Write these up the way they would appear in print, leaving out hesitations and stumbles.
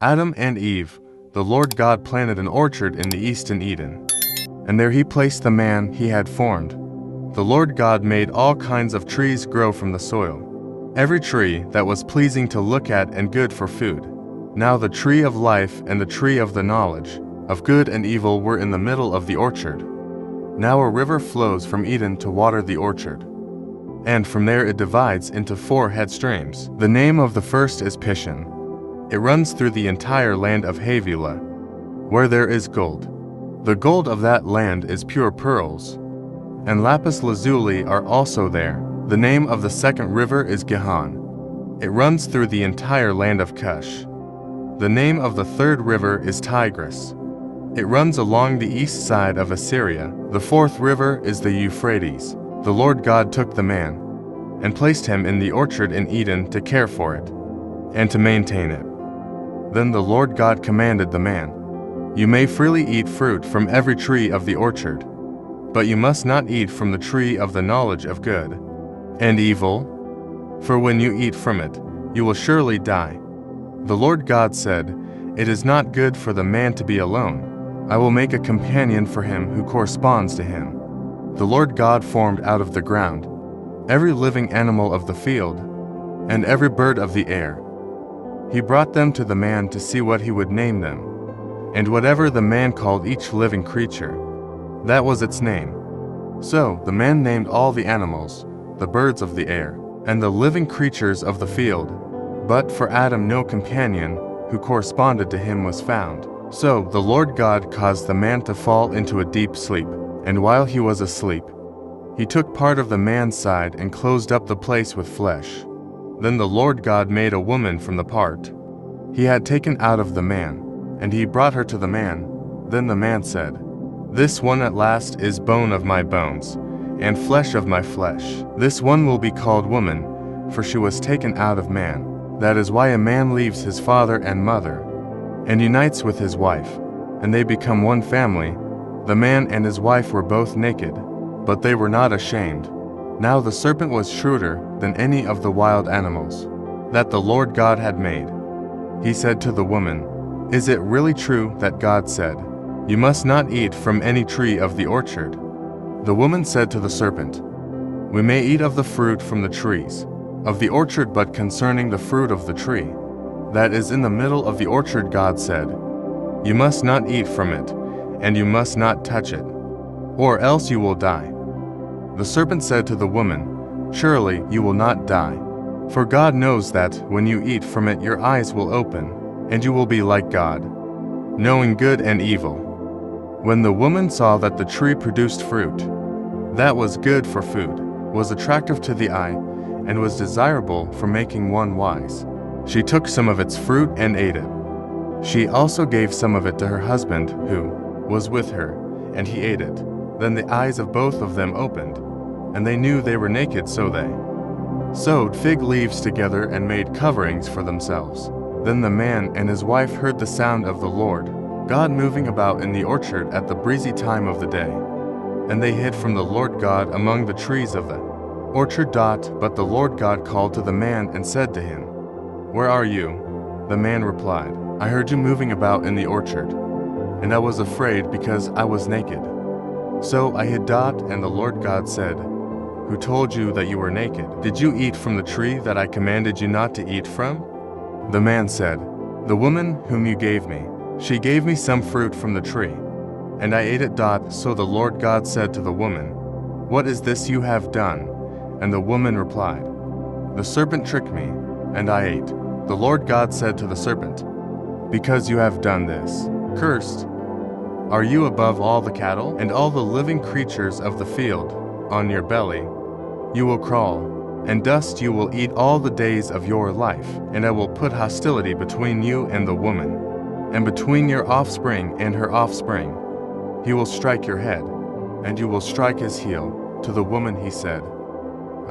Adam and Eve, the Lord God planted an orchard in the east in Eden, and there he placed the man he had formed. The Lord God made all kinds of trees grow from the soil, every tree that was pleasing to look at and good for food. Now the tree of life and the tree of the knowledge of good and evil were in the middle of the orchard. Now a river flows from Eden to water the orchard, and from there it divides into 4 head streams. The name of the first is Pishon. It runs through the entire land of Havilah, where there is gold. The gold of that land is pure pearls, and lapis lazuli are also there. The name of the second river is Gihon. It runs through the entire land of Cush. The name of the third river is Tigris. It runs along the east side of Assyria. The fourth river is the Euphrates. The Lord God took the man and placed him in the orchard in Eden to care for it and to maintain it. Then the Lord God commanded the man, "You may freely eat fruit from every tree of the orchard, but you must not eat from the tree of the knowledge of good and evil, for when you eat from it, you will surely die." The Lord God said, "It is not good for the man to be alone. I will make a companion for him who corresponds to him." The Lord God formed out of the ground every living animal of the field and every bird of the air. He brought them to the man to see what he would name them. And whatever the man called each living creature, that was its name. So the man named all the animals, the birds of the air, and the living creatures of the field. But for Adam no companion who corresponded to him was found. So the Lord God caused the man to fall into a deep sleep. And while he was asleep, he took part of the man's side and closed up the place with flesh. Then the Lord God made a woman from the part he had taken out of the man, and he brought her to the man. Then the man said, "This one at last is bone of my bones, and flesh of my flesh. This one will be called woman, for she was taken out of man. That is why a man leaves his father and mother, and unites with his wife, and they become one family. The man and his wife were both naked, but they were not ashamed. Now the serpent was shrewder than any of the wild animals that the Lord God had made. He said to the woman, "Is it really true that God said, 'You must not eat from any tree of the orchard'?" The woman said to the serpent, "We may eat of the fruit from the trees of the orchard, but concerning the fruit of the tree that is in the middle of the orchard, God said, 'You must not eat from it, and you must not touch it, or else you will die.'" The serpent said to the woman, "Surely you will not die, for God knows that when you eat from it your eyes will open, and you will be like God, knowing good and evil." When the woman saw that the tree produced fruit that was good for food, was attractive to the eye, and was desirable for making one wise, she took some of its fruit and ate it. She also gave some of it to her husband who was with her, and he ate it. Then the eyes of both of them opened, and they knew they were naked, so they sewed fig leaves together and made coverings for themselves. Then the man and his wife heard the sound of the Lord God moving about in the orchard at the breezy time of the day. And they hid from the Lord God among the trees of the orchard. But the Lord God called to the man and said to him, "Where are you?" The man replied, "I heard you moving about in the orchard, and I was afraid because I was naked. So I hid. And the Lord God said, "Who told you that you were naked? Did you eat from the tree that I commanded you not to eat from?" The man said, "The woman whom you gave me, she gave me some fruit from the tree, and I ate it. So the Lord God said to the woman, "What is this you have done?" And the woman replied, "The serpent tricked me, and I ate." The Lord God said to the serpent, "Because you have done this, cursed are you above all the cattle and all the living creatures of the field. On your belly you will crawl, and dust you will eat all the days of your life. And I will put hostility between you and the woman, and between your offspring and her offspring. He will strike your head, and you will strike his heel." To the woman he said,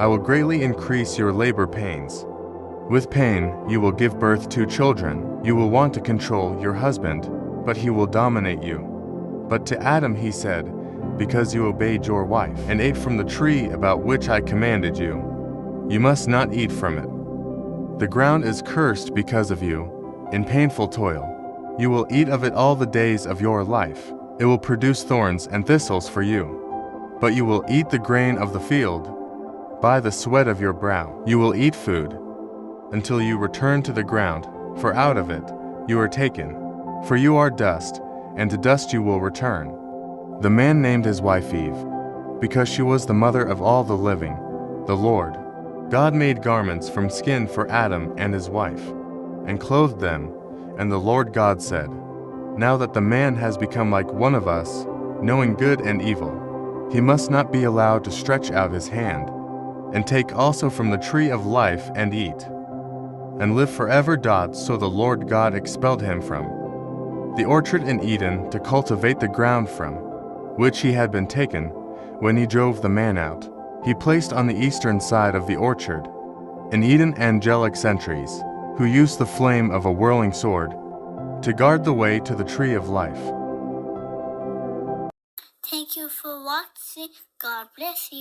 "I will greatly increase your labor pains. With pain you will give birth to children. You will want to control your husband, but he will dominate you." But to Adam he said, "Because you obeyed your wife, and ate from the tree about which I commanded you, you must not eat from it. The ground is cursed because of you, in painful toil. You will eat of it all the days of your life. It will produce thorns and thistles for you. But you will eat the grain of the field. By the sweat of your brow you will eat food, until you return to the ground, for out of it you are taken. For you are dust, and to dust you will return. The man named his wife Eve, because she was the mother of all the living. The Lord God made garments from skin for Adam and his wife, and clothed them. And the Lord God said, "Now that the man has become like one of us, knowing good and evil, he must not be allowed to stretch out his hand, and take also from the tree of life and eat, and live forever." So the Lord God expelled him from the orchard in Eden to cultivate the ground from which he had been taken. When he drove the man out, he placed on the eastern side of the orchard in Eden angelic sentries, who used the flame of a whirling sword to guard the way to the tree of life. Thank you for watching. God bless you.